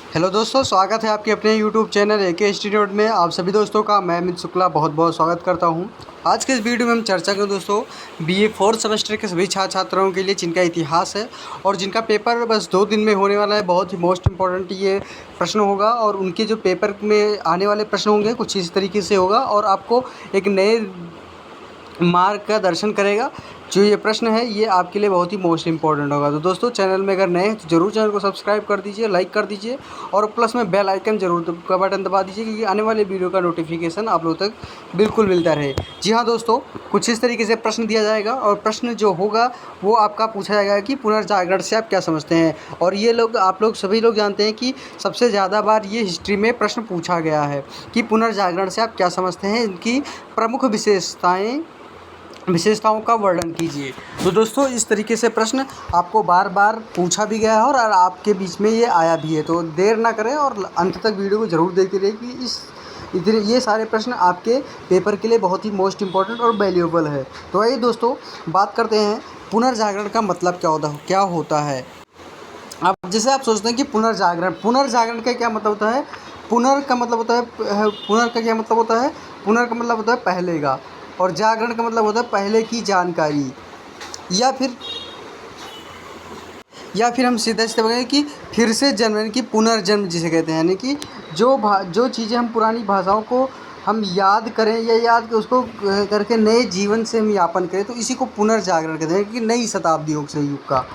Hello दोस्तों, स्वागत है आपके अपने यूट्यूब चैनल एके इंस्टीट्यूट में। आप सभी दोस्तों का मैं अमित शुक्ला बहुत बहुत स्वागत करता हूं। आज के इस वीडियो में हम चर्चा करें दोस्तों बीए फोर्थ सेमेस्टर के सभी छात्र छात्राओं के लिए जिनका इतिहास है और जिनका पेपर बस 2 दिन में होने वाला है। बहुत ही मोस्ट इम्पॉर्टेंट ये प्रश्न होगा और उनके जो पेपर में आने वाले प्रश्न होंगे कुछ इस तरीके से होगा और आपको एक नए मार्ग का दर्शन करेगा। जो ये प्रश्न है ये आपके लिए बहुत ही मोस्ट इंपॉर्टेंट होगा। तो दोस्तों, चैनल में अगर नए हैं तो ज़रूर चैनल को सब्सक्राइब कर दीजिए, लाइक कर दीजिए और प्लस में बेल आइकन जरूर का बटन दबा दीजिए क्योंकि आने वाले वीडियो का नोटिफिकेशन आप लोगों तक बिल्कुल मिलता रहे। जी हाँ दोस्तों, कुछ इस तरीके से प्रश्न दिया जाएगा और प्रश्न जो होगा वो आपका पूछा जाएगा कि पुनर्जागरण से आप क्या समझते हैं। और ये लोग आप लोग सभी लोग जानते हैं कि सबसे ज़्यादा बार ये हिस्ट्री में प्रश्न पूछा गया है कि पुनर्जागरण से आप क्या समझते हैं, इनकी प्रमुख विशेषताओं का वर्णन कीजिए। तो दोस्तों, इस तरीके से प्रश्न आपको बार बार पूछा भी गया है और आपके बीच में ये आया भी है। तो देर ना करें और अंत तक वीडियो को ज़रूर देखते रहिए कि ये सारे प्रश्न आपके पेपर के लिए बहुत ही मोस्ट इम्पॉर्टेंट और वैल्यूएबल है। तो आइए दोस्तों, बात करते हैं पुनर्जागरण का मतलब क्या होता है। अब जैसे आप सोचते हैं कि पुनर्जागरण का क्या मतलब होता है। पुनर का मतलब होता है पुनर का क्या मतलब होता है। पुनर का मतलब होता है पहले का और जागरण का मतलब होता है पहले की जानकारी। या फिर हम सीधा सीधा बोलेंगे कि फिर से जन्म, यानी कि पुनर्जन्म जिसे कहते हैं। यानी कि जो चीज़ें हम पुरानी भाषाओं को हम याद करें या उसको करके नए जीवन से हम यापन करें तो इसी को पुनर्जागरण कहते हैं कि नई शताब्दियों से युग का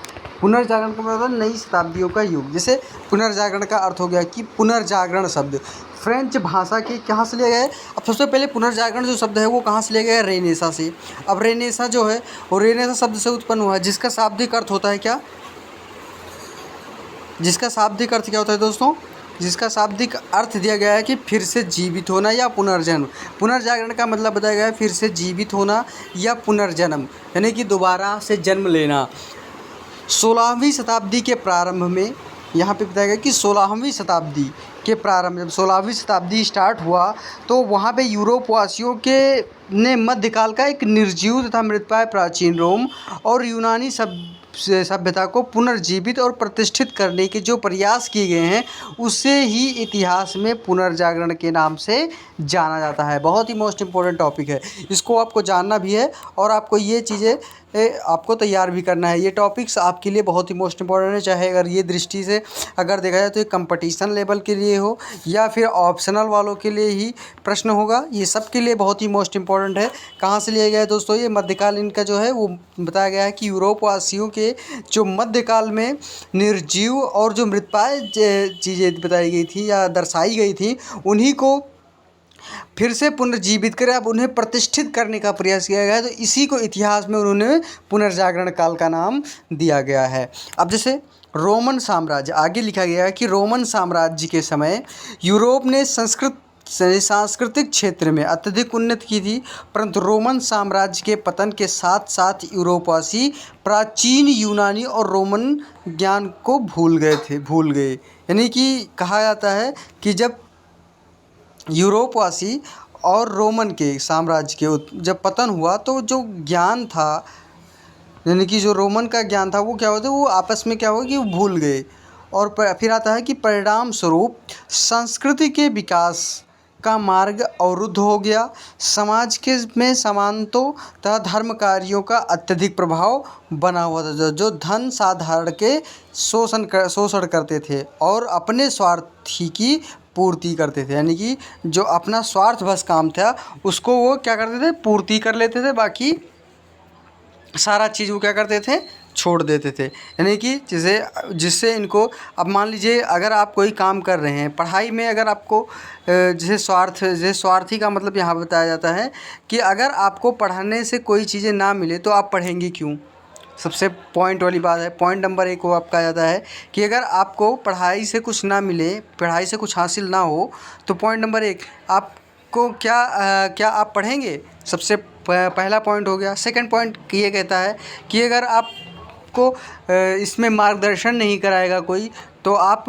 पुनर्जागरण का मतलब नई शताब्दियों का युग। जैसे पुनर्जागरण का अर्थ हो गया कि पुनर्जागरण शब्द फ्रेंच भाषा के कहाँ से लिए गए। अब सबसे पहले पुनर्जागरण जो शब्द है वो कहाँ से लिया गया है, रेनेसा से। अब रेनेसा जो है वो रेनेसा शब्द से उत्पन्न हुआ है जिसका शाब्दिक अर्थ होता है क्या, जिसका शाब्दिक अर्थ क्या होता है दोस्तों, जिसका शाब्दिक अर्थ दिया गया है कि फिर से जीवित होना या पुनर्जन्म। पुनर्जागरण का मतलब बताया गया है फिर से जीवित होना या पुनर्जन्म, यानी कि दोबारा से जन्म लेना। 16वीं शताब्दी के प्रारंभ में यहाँ पे बताया गया कि 16वीं शताब्दी के प्रारंभ, जब 16वीं शताब्दी स्टार्ट हुआ तो वहाँ पे यूरोप वासियों के ने मध्यकाल का एक निर्जीव तथा मृतप्राय प्राचीन रोम और यूनानी सभ्यता को पुनर्जीवित और प्रतिष्ठित करने के जो प्रयास किए गए हैं उसे ही इतिहास में पुनर्जागरण के नाम से जाना जाता है। बहुत ही मोस्ट इम्पोर्टेंट टॉपिक है, इसको आपको जानना भी है और आपको ये चीज़ें आपको तैयार भी करना है। ये टॉपिक्स आपके लिए बहुत ही मोस्ट इम्पॉर्टेंट है, चाहे अगर ये दृष्टि से अगर देखा जाए तो ये कंपटीशन लेवल के लिए हो या फिर ऑप्शनल वालों के लिए ही प्रश्न होगा, ये सब के लिए बहुत ही मोस्ट इम्पॉर्टेंट है। कहाँ से लिया गया है दोस्तों, ये मध्यकालीन का जो है वो बताया गया है कि यूरोप वासियों के जो मध्यकाल में निर्जीव और जो मृतप्राय चीज़ें बताई गई थी या दर्शाई गई थी उन्हीं को फिर से पुनर्जीवित करें, अब उन्हें प्रतिष्ठित करने का प्रयास किया गया है। तो इसी को इतिहास में उन्होंने पुनर्जागरण काल का नाम दिया गया है। अब जैसे रोमन साम्राज्य, आगे लिखा गया है कि रोमन साम्राज्य के समय यूरोप ने सांस्कृतिक क्षेत्र में अत्यधिक उन्नति की थी, परंतु रोमन साम्राज्य के पतन के साथ साथ यूरोपवासी प्राचीन यूनानी और रोमन ज्ञान को भूल गए। यानी कि कहा जाता है कि जब यूरोपवासी और रोमन के साम्राज्य के जब पतन हुआ तो जो ज्ञान था, यानी कि जो रोमन का ज्ञान था वो क्या होता है, वो आपस में क्या हुआ कि वो भूल गए। और फिर आता है कि परिणाम स्वरूप संस्कृति के विकास का मार्ग अवरुद्ध हो गया। समाज के में समानता तथा धर्म कार्यों का अत्यधिक प्रभाव बना हुआ था, जो धन साधारण के शोषण करते थे और अपने स्वार्थी की पूर्ति करते थे। यानी कि जो अपना स्वार्थ बस काम था उसको वो क्या करते थे, पूर्ति कर लेते थे, बाकी सारा चीज़ वो क्या करते थे, छोड़ देते थे। यानी कि जिससे इनको, अब मान लीजिए अगर आप कोई काम कर रहे हैं पढ़ाई में, अगर आपको जैसे स्वार्थी का मतलब यहाँ बताया जाता है कि अगर आपको पढ़ने से कोई चीज़ें ना मिले तो आप पढ़ेंगे क्यों। सबसे पॉइंट वाली बात है, पॉइंट नंबर 1 वो आपका जाता है कि अगर आपको पढ़ाई से कुछ ना मिले, पढ़ाई से कुछ हासिल ना हो तो पॉइंट नंबर 1 आपको क्या आप पढ़ेंगे। सबसे पहला पॉइंट हो गया। सेकंड पॉइंट ये कहता है कि अगर आपको इसमें मार्गदर्शन नहीं कराएगा कोई तो आप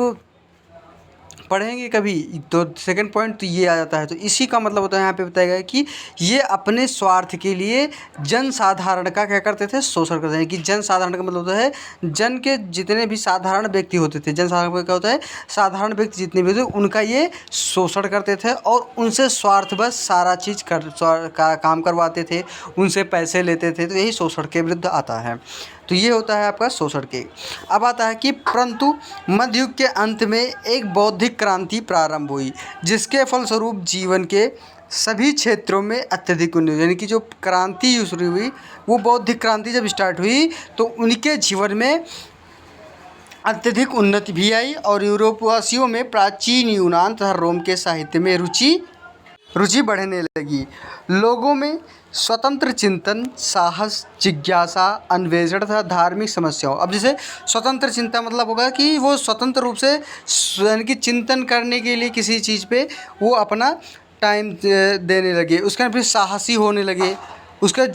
पढ़ेंगे कभी तो सेकंड पॉइंट तो ये आ जाता है। तो इसी का मतलब होता है यहाँ पे बताया गया है कि ये अपने स्वार्थ के लिए जनसाधारण का क्या करते थे, शोषण करते हैं। कि जनसाधारण का मतलब होता है जन के जितने भी साधारण व्यक्ति होते थे, जनसाधारण का क्या होता है, साधारण व्यक्ति जितने भी होते उनका ये शोषण करते थे और उनसे स्वार्थवश सारा चीज़ का काम करवाते थे, उनसे पैसे लेते थे। तो यही शोषण के विरुद्ध आता है। तो ये होता है आपका शोषण के। अब आता है कि परंतु मध्ययुग के अंत में एक बौद्धिक क्रांति प्रारंभ हुई, जिसके फलस्वरूप जीवन के सभी क्षेत्रों में अत्यधिक उन्नति, यानी कि जो क्रांति शुरू हुई वो बौद्धिक क्रांति जब स्टार्ट हुई तो उनके जीवन में अत्यधिक उन्नति भी आई और यूरोपवासियों में प्राचीन यूनान तथा रोम के साहित्य में रुचि बढ़ने लगी। लोगों में स्वतंत्र चिंतन, साहस, जिज्ञासा, अन्वेषण तथा धार्मिक समस्याओं। अब जैसे स्वतंत्र चिंतन मतलब होगा कि वो स्वतंत्र रूप से यानी कि चिंतन करने के लिए किसी चीज़ पे वो अपना टाइम देने लगे। उसके बाद फिर साहसी होने लगे। उसका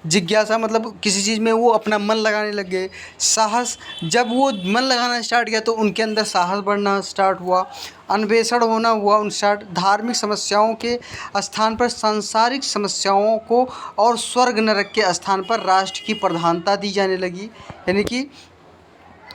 जिज्ञासा मतलब किसी चीज़ में वो अपना मन लगाने लग गए। साहस, जब वो मन लगाना स्टार्ट किया तो उनके अंदर साहस बढ़ना स्टार्ट हुआ। अन्वेषण होना हुआ उन स्टार्ट। धार्मिक समस्याओं के स्थान पर सांसारिक समस्याओं को और स्वर्ग नरक के स्थान पर राष्ट्र की प्रधानता दी जाने लगी। यानी कि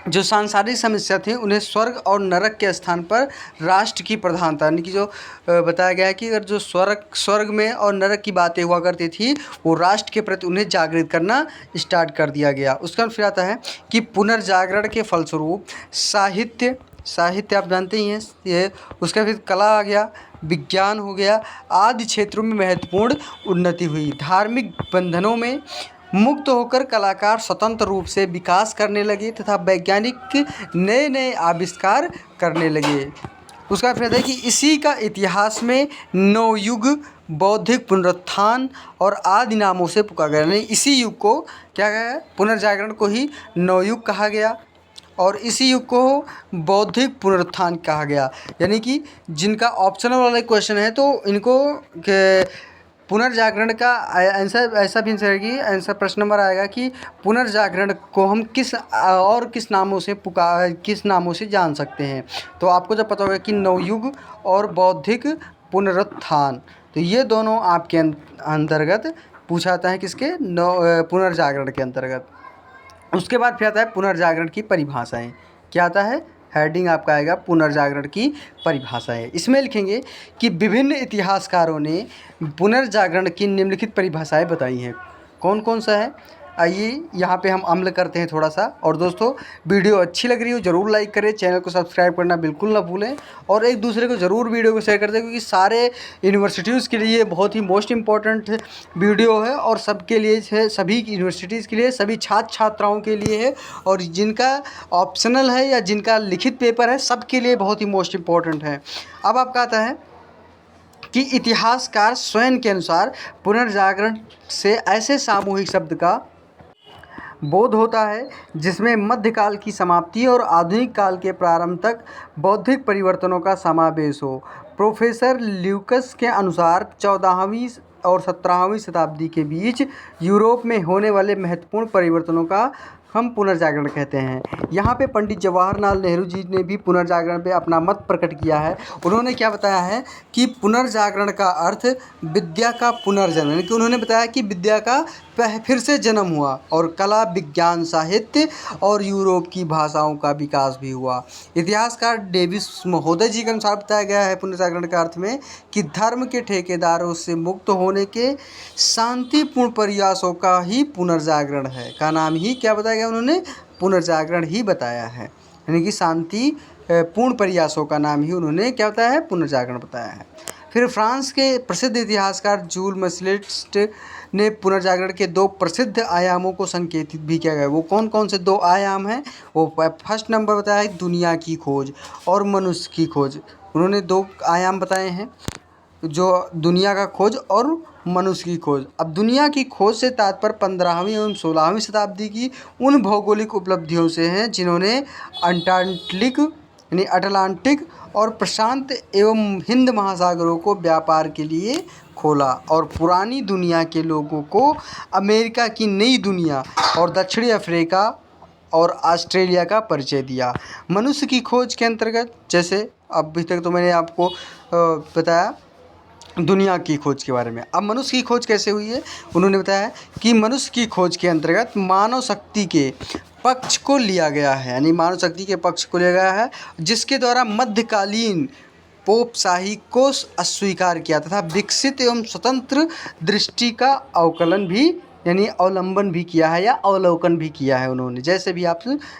जो सांसारिक समस्या थी उन्हें स्वर्ग और नरक के स्थान पर राष्ट्र की प्रधानता, यानी कि जो बताया गया है कि अगर जो स्वर्ग में और नरक की बातें हुआ करती थी वो राष्ट्र के प्रति उन्हें जागृत करना स्टार्ट कर दिया गया। उसका फिर आता है कि पुनर्जागरण के फलस्वरूप साहित्य आप जानते ही हैं ये। उसका फिर कला आ गया, विज्ञान हो गया, आदि क्षेत्रों में महत्वपूर्ण उन्नति हुई। धार्मिक बंधनों में मुक्त होकर कलाकार स्वतंत्र रूप से विकास करने लगे तथा वैज्ञानिक नए नए आविष्कार करने लगे। उसका फिर है कि इसी का इतिहास में नवयुग, बौद्धिक पुनरुत्थान और आदि नामों से पुकारा गया। नहीं, इसी युग को क्या कहा है, पुनर्जागरण को ही नवयुग कहा गया और इसी युग को बौद्धिक पुनरुत्थान कहा गया। यानी कि जिनका ऑप्शनल वाला क्वेश्चन है तो इनको पुनर्जागरण का आंसर ऐसा भी आंसर है कि आंसर प्रश्न नंबर आएगा कि पुनर्जागरण को हम किस नामों से जान सकते हैं। तो आपको जब पता होगा कि नवयुग और बौद्धिक पुनरुत्थान, तो ये दोनों आपके अंतर्गत पूछा जाता है किसके, पुनर्जागरण के अंतर्गत। उसके बाद फिर आता है पुनर्जागरण की परिभाषाएं। क्या आता है, हेडिंग आपका आएगा पुनर्जागरण की परिभाषाएं। इसमें लिखेंगे कि विभिन्न इतिहासकारों ने पुनर्जागरण की निम्नलिखित परिभाषाएं बताई हैं। कौन कौन सा है, आइए यहाँ पे हम अमल करते हैं थोड़ा सा। और दोस्तों वीडियो अच्छी लग रही हो ज़रूर लाइक करें, चैनल को सब्सक्राइब करना बिल्कुल ना भूलें और एक दूसरे को ज़रूर वीडियो को शेयर कर दें, क्योंकि सारे यूनिवर्सिटीज़ के लिए बहुत ही मोस्ट इम्पॉर्टेंट वीडियो है और सबके लिए है, सभी यूनिवर्सिटीज़ के लिए, सभी छात्र छात्राओं के लिए है और जिनका ऑप्शनल है या जिनका लिखित पेपर है सबके लिए बहुत ही मोस्ट इम्पॉर्टेंट है। अब आपका आता है कि इतिहासकार स्वयं के अनुसार पुनर्जागरण से ऐसे सामूहिक शब्द का बोध होता है जिसमें मध्यकाल की समाप्ति और आधुनिक काल के प्रारंभ तक बौद्धिक परिवर्तनों का समावेश हो। प्रोफेसर ल्यूकस के अनुसार 14वीं और 17वीं शताब्दी के बीच यूरोप में होने वाले महत्वपूर्ण परिवर्तनों का हम पुनर्जागरण कहते हैं। यहाँ पे पंडित जवाहरलाल नेहरू जी ने भी पुनर्जागरण पे अपना मत प्रकट किया है। उन्होंने क्या बताया है कि पुनर्जागरण का अर्थ विद्या का पुनर्जन्म, यानी कि उन्होंने बताया कि विद्या का फिर से जन्म हुआ और कला, विज्ञान, साहित्य और यूरोप की भाषाओं का विकास भी हुआ। इतिहासकार डेविस महोदय जी के अनुसार बताया गया है पुनर्जागरण का अर्थ में कि धर्म के ठेकेदारों से मुक्त होने के शांतिपूर्ण प्रयासों का ही पुनर्जागरण है। का नाम ही क्या बताया गया, उन्होंने पुनर्जागरण ही बताया है। यानी कि शांति पूर्ण प्रयासों का नाम ही उन्होंने क्या बताया है, पुनर्जागरण बताया है। फिर फ्रांस के प्रसिद्ध इतिहासकार जूल मसलिस्ट ने पुनर्जागरण के दो प्रसिद्ध आयामों को संकेतित भी किया गया। वो कौन कौन से दो आयाम हैं, वो फर्स्ट नंबर बताया है दुनिया की खोज और मनुष्य की खोज। उन्होंने दो आयाम बताए हैं, जो दुनिया का खोज और मनुष्य की खोज। अब दुनिया की खोज से तात्पर्य 15वीं एवं 16वीं शताब्दी की उन भौगोलिक उपलब्धियों से हैं जिन्होंने अटलांटिक और प्रशांत एवं हिंद महासागरों को व्यापार के लिए खोला और पुरानी दुनिया के लोगों को अमेरिका की नई दुनिया और दक्षिणी अफ्रीका और ऑस्ट्रेलिया का परिचय दिया। मनुष्य की खोज के अंतर्गत जैसे अभी तक तो मैंने आपको बताया दुनिया की खोज के बारे में। अब मनुष्य की खोज कैसे हुई है, उन्होंने बताया कि मनुष्य की खोज के अंतर्गत मानव शक्ति के पक्ष को लिया गया है, यानी मानव शक्ति के पक्ष को लिया गया है, जिसके द्वारा मध्यकालीन पोपशाही को अस्वीकार किया तथा विकसित एवं स्वतंत्र दृष्टि का अवकलन भी यानी अवलंबन भी किया है या अवलोकन भी किया है उन्होंने। जैसे भी आप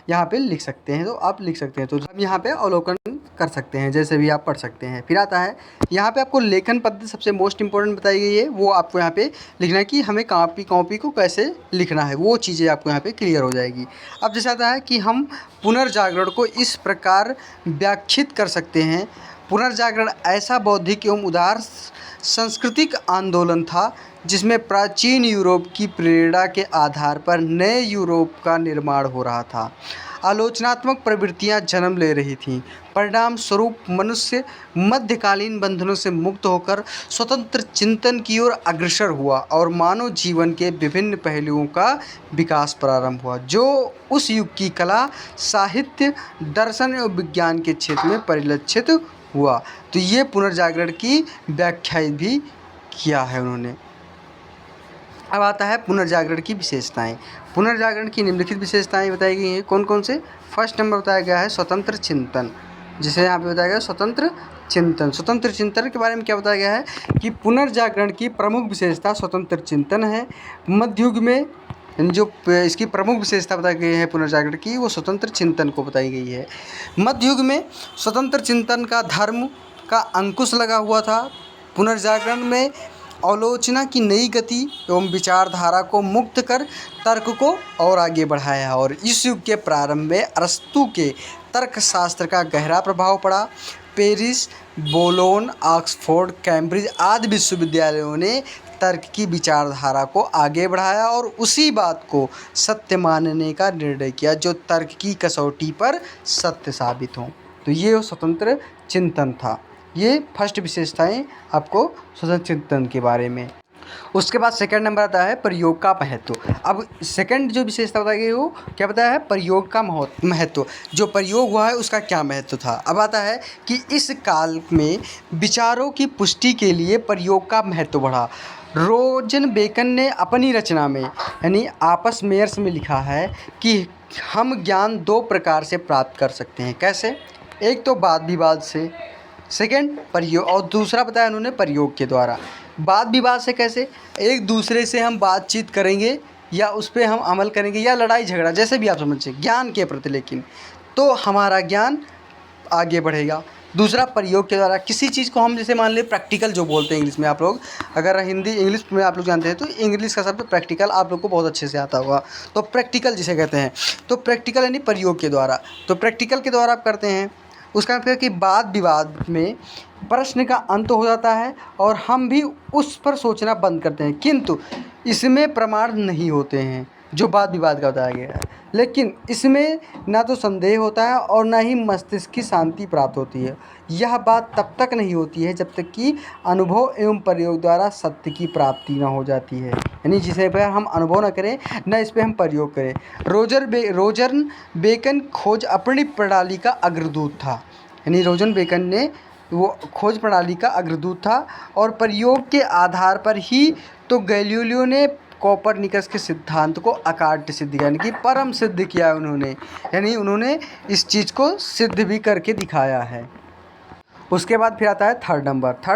यहाँ पे लिख सकते हैं, तो आप लिख सकते हैं, तो हम यहाँ पे अवलोकन कर सकते हैं, जैसे भी आप पढ़ सकते हैं। फिर आता है यहाँ पे आपको लेखन पद्धति सबसे मोस्ट इंपॉर्टेंट बताई गई है, वो आपको यहाँ पे लिखना है कि हमें कॉपी को कैसे लिखना है, वो चीज़ें आपको यहाँ पे क्लियर हो जाएगी। अब जैसे आता है कि हम पुनर्जागरण को इस प्रकार व्याख्यात कर सकते हैं। पुनर्जागरण ऐसा बौद्धिक एवं उदार सांस्कृतिक आंदोलन था जिसमें प्राचीन यूरोप की प्रेरणा के आधार पर नए यूरोप का निर्माण हो रहा था। आलोचनात्मक प्रवृत्तियां जन्म ले रही थीं। परिणाम स्वरूप मनुष्य मध्यकालीन बंधनों से मुक्त होकर स्वतंत्र चिंतन की ओर अग्रसर हुआ और मानव जीवन के विभिन्न पहलुओं का विकास प्रारंभ हुआ, जो उस युग की कला, साहित्य, दर्शन एवं विज्ञान के क्षेत्र में परिलक्षित हुआ। तो ये पुनर्जागरण की व्याख्या भी किया है उन्होंने। अब आता है पुनर्जागरण की विशेषताएं। पुनर्जागरण की निम्नलिखित विशेषताएं बताई गई हैं। कौन कौन से? फर्स्ट नंबर बताया गया है स्वतंत्र चिंतन, जिसे यहाँ पे बताया गया स्वतंत्र चिंतन। स्वतंत्र चिंतन के बारे में क्या बताया गया है कि पुनर्जागरण की प्रमुख विशेषता स्वतंत्र चिंतन है। मध्ययुग में जो इसकी प्रमुख विशेषता बताई गई है पुनर्जागरण की, वो स्वतंत्र चिंतन को बताई गई है। मध्ययुग में स्वतंत्र चिंतन का धर्म का अंकुश लगा हुआ था। पुनर्जागरण में आलोचना की नई गति एवं विचारधारा को मुक्त कर तर्क को और आगे बढ़ाया, और इस युग के प्रारंभ में अरस्तु के तर्कशास्त्र का गहरा प्रभाव पड़ा। पेरिस, बोलोन, ऑक्सफोर्ड, कैम्ब्रिज आदि विश्वविद्यालयों ने तर्क की विचारधारा को आगे बढ़ाया और उसी बात को सत्य मानने का निर्णय किया जो तर्क की कसौटी पर सत्य साबित हो। तो ये स्वतंत्र चिंतन था। ये फर्स्ट विशेषताएं आपको स्वतंत्र चिंतन के बारे में। उसके बाद सेकंड नंबर आता है प्रयोग का महत्व। अब सेकंड जो विशेषता बताई गई वो क्या बताया है? प्रयोग का महत्व। जो प्रयोग हुआ है उसका क्या महत्व था। अब आता है कि इस काल में विचारों की पुष्टि के लिए प्रयोग का महत्व बढ़ा। रोजन बेकन ने अपनी रचना में यानी आपस मेयर्स में लिखा है कि हम ज्ञान दो प्रकार से प्राप्त कर सकते हैं। कैसे? एक तो वाद विवाद से, सेकंड प्रयोग, और दूसरा बताया उन्होंने प्रयोग के द्वारा। वाद विवाद से कैसे? एक दूसरे से हम बातचीत करेंगे या उस पर हम अमल करेंगे या लड़ाई झगड़ा, जैसे भी आप समझिए, ज्ञान के प्रति, लेकिन तो हमारा ज्ञान आगे बढ़ेगा। दूसरा प्रयोग के द्वारा, किसी चीज़ को हम जैसे मान लें प्रैक्टिकल जो बोलते हैं इंग्लिश में, आप लोग अगर हिंदी इंग्लिश में आप लोग जानते हैं तो इंग्लिश का शब्द प्रैक्टिकल आप लोग को बहुत अच्छे से आता होगा। तो प्रैक्टिकल जिसे कहते हैं, तो प्रैक्टिकल यानी प्रयोग के द्वारा। तो प्रैक्टिकल के द्वारा आप करते हैं, उसका मतलब कि वाद विवाद में प्रश्न का अंत हो जाता है और हम भी उस पर सोचना बंद करते हैं, किंतु इसमें प्रमाण नहीं होते हैं जो वाद विवाद का बताया गया है। लेकिन इसमें ना तो संदेह होता है और ना ही मस्तिष्क की शांति प्राप्त होती है। यह बात तब तक नहीं होती है जब तक कि अनुभव एवं प्रयोग द्वारा सत्य की प्राप्ति ना हो जाती है, यानी जिसे पर हम अनुभव ना करें न इस पर हम प्रयोग करें। रोजर बेकन खोज अपनी प्रणाली का अग्रदूत था, यानी रोजर बेकन ने वो खोज प्रणाली का अग्रदूत था और प्रयोग के आधार पर ही तो गैलीलियो ने कोपरनिकस के सिद्धांत को अकाट्य सिद्ध किया, यानी कि परम सिद्ध किया उन्होंने, यानी उन्होंने इस चीज़ को सिद्ध भी करके दिखाया है। उसके बाद फिर आता है थर्ड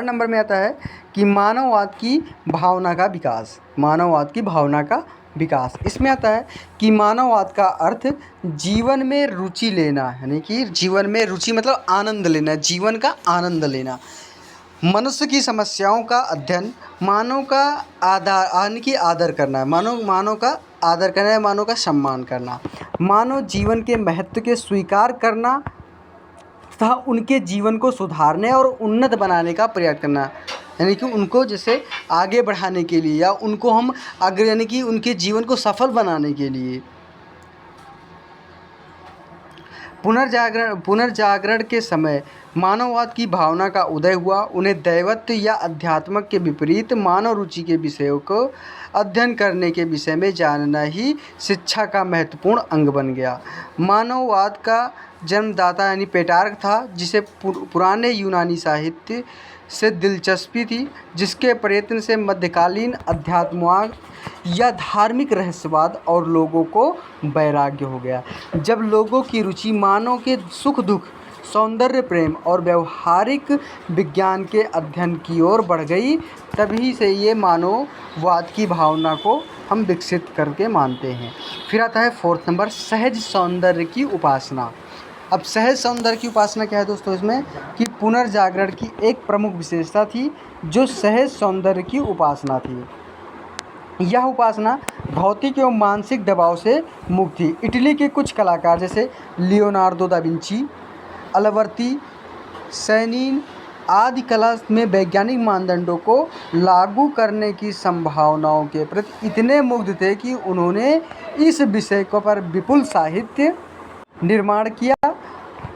नंबर में आता है कि मानववाद की भावना का विकास। मानववाद की भावना का विकास, इसमें आता है कि मानववाद का अर्थ जीवन में रुचि लेना, यानी कि जीवन में रुचि मतलब आनंद लेना, जीवन का आनंद लेना, मनुष्य की समस्याओं का अध्ययन, मानव का आदर करना है, मानव का आदर करना है, मानव का सम्मान करना, मानव जीवन के महत्व के स्वीकार करना तथा उनके जीवन को सुधारने और उन्नत बनाने का प्रयास करना, यानी कि उनको जैसे आगे बढ़ाने के लिए या उनको हम आगे यानी कि उनके जीवन को सफल बनाने के लिए। पुनर्जागरण के समय मानववाद की भावना का उदय हुआ। उन्हें दैवत्व या अध्यात्म के विपरीत मानव रुचि के विषयों को अध्ययन करने के विषय में जानना ही शिक्षा का महत्वपूर्ण अंग बन गया। मानववाद का जन्मदाता यानी पेटार्क था, जिसे पुराने यूनानी साहित्य से दिलचस्पी थी, जिसके प्रयत्न से मध्यकालीन अध्यात्मवाद या धार्मिक रहस्यवाद और लोगों को वैराग्य हो गया। जब लोगों की रुचि मानव के सुख दुख, सौंदर्य प्रेम और व्यवहारिक विज्ञान के अध्ययन की ओर बढ़ गई, तभी से ये मानववाद की भावना को हम विकसित करके मानते हैं। फिर आता है 4th नंबर, सहज सौंदर्य की उपासना। अब सहज सौंदर्य की उपासना क्या है दोस्तों? इसमें कि पुनर्जागरण की एक प्रमुख विशेषता थी जो सहज सौंदर्य की उपासना थी। यह उपासना भौतिक एवं मानसिक दबाव से मुक्त थी। इटली के कुछ कलाकार जैसे लियोनार्दो दा विंची, अलबर्ती सैनीन आदि कला में वैज्ञानिक मानदंडों को लागू करने की संभावनाओं के प्रति इतने मुग्ध थे कि उन्होंने इस विषय पर विपुल साहित्य निर्माण किया।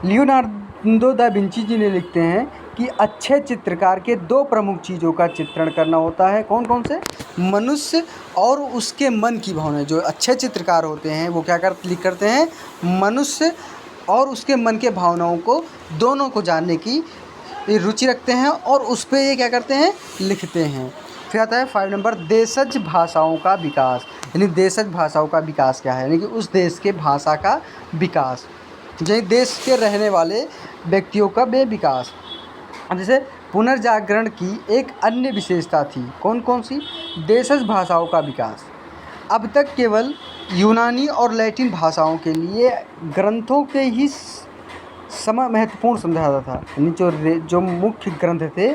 लियोनार्दो दा विंची जी ने लिखते हैं कि अच्छे चित्रकार के 2 प्रमुख चीज़ों का चित्रण करना होता है। कौन कौन से? मनुष्य और उसके मन की भावना। जो अच्छे चित्रकार होते हैं वो क्या करते हैं? मनुष्य और उसके मन के भावनाओं को दोनों को जानने की रुचि रखते हैं और उस पर ये क्या करते हैं? लिखते हैं। फिर आता है 5 नंबर, देशज भाषाओं का विकास। यानी देशज भाषाओं का विकास क्या है? यानी कि उस देश के भाषा का विकास, जो देश के रहने वाले व्यक्तियों का विकास। जैसे पुनर्जागरण की एक अन्य विशेषता थी। कौन कौन सी? देशज भाषाओं का विकास। अब तक केवल यूनानी और लैटिन भाषाओं के लिए ग्रंथों के ही समय महत्वपूर्ण समझा जाता था, यानी जो मुख्य ग्रंथ थे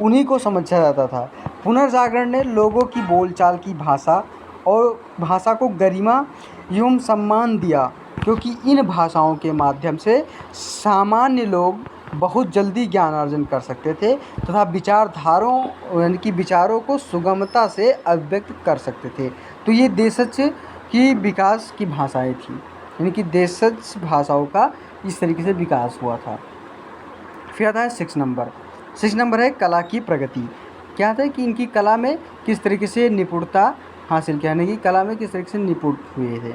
उन्हीं को समझा जाता था। पुनर्जागरण ने लोगों की बोलचाल की भाषा और भाषा को गरिमा एवं सम्मान दिया, क्योंकि इन भाषाओं के माध्यम से सामान्य लोग बहुत जल्दी ज्ञान अर्जन कर सकते थे तथा विचारधाराओं यानी कि विचारों को सुगमता से अभिव्यक्त कर सकते थे। तो ये देशज की विकास की भाषाएं थी, यानी कि देशज भाषाओं का इस तरीके से विकास हुआ था। फिर आता है 6 नंबर। 6 नंबर है कला की प्रगति। क्या था कि इनकी कला में किस तरीके से निपुणता हासिल किया, यानी कि कला में किस तरीके से निपुण हुए थे।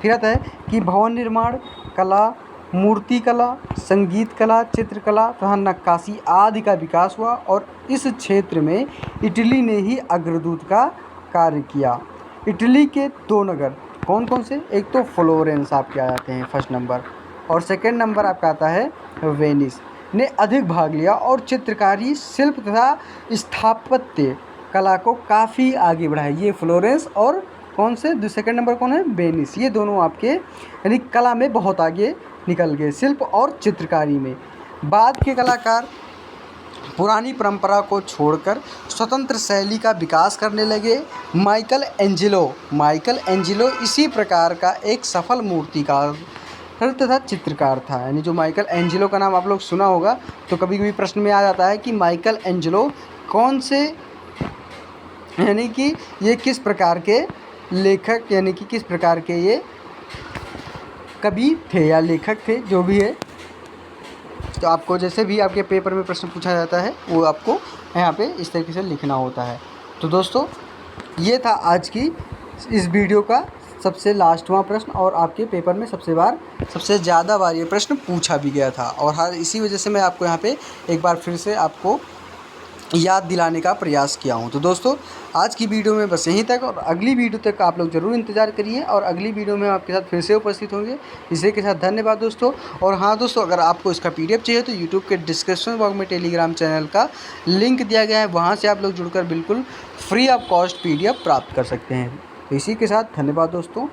फिर आता है कि भवन निर्माण कला, मूर्ति कला, संगीत कला, चित्रकला तथा नक्काशी आदि का विकास हुआ और इस क्षेत्र में इटली ने ही अग्रदूत का कार्य किया। इटली के 2 नगर कौन कौन से? एक तो फ्लोरेंस आपके आ जाते हैं 1st नंबर, और 2nd नंबर आपका आता है वेनिस ने अधिक भाग लिया और चित्रकारी, शिल्प तथा स्थापत्य कला को काफ़ी आगे बढ़ाया। ये फ्लोरेंस और कौन से 2nd नंबर कौन है? वेनिस। ये दोनों आपके यानी कला में बहुत आगे निकल गए, शिल्प और चित्रकारी में। बाद के कलाकार पुरानी परंपरा को छोड़कर स्वतंत्र शैली का विकास करने लगे। माइकल एंजेलो इसी प्रकार का एक सफल मूर्तिकार तथा चित्रकार था। यानी जो माइकल एंजेलो का नाम आप लोग सुना होगा, तो कभी कभी प्रश्न में आ जाता है कि माइकल एंजेलो कौन से, यानी कि ये किस प्रकार के लेखक, यानी कि किस प्रकार के ये कवि थे या लेखक थे, जो भी है। तो आपको जैसे भी आपके पेपर में प्रश्न पूछा जाता है वो आपको यहाँ पे इस तरीके से लिखना होता है। तो दोस्तों ये था आज की इस वीडियो का सबसे लास्टवां प्रश्न, और आपके पेपर में सबसे ज़्यादा बार ये प्रश्न पूछा भी गया था, और इसी वजह से मैं आपको यहाँ पे एक बार फिर से आपको याद दिलाने का प्रयास किया हूँ। तो दोस्तों आज की वीडियो में बस यहीं तक, और अगली वीडियो तक आप लोग ज़रूर इंतज़ार करिए, और अगली वीडियो में आपके साथ फिर से उपस्थित होंगे। इसी के साथ धन्यवाद दोस्तों। और हाँ दोस्तों, अगर आपको इसका PDF चाहिए तो यूट्यूब के डिस्क्रिप्शन बॉक्स में टेलीग्राम चैनल का लिंक दिया गया है, वहाँ से आप लोग जुड़कर बिल्कुल फ्री ऑफ कॉस्ट PDF प्राप्त कर सकते हैं। तो इसी के साथ धन्यवाद दोस्तों।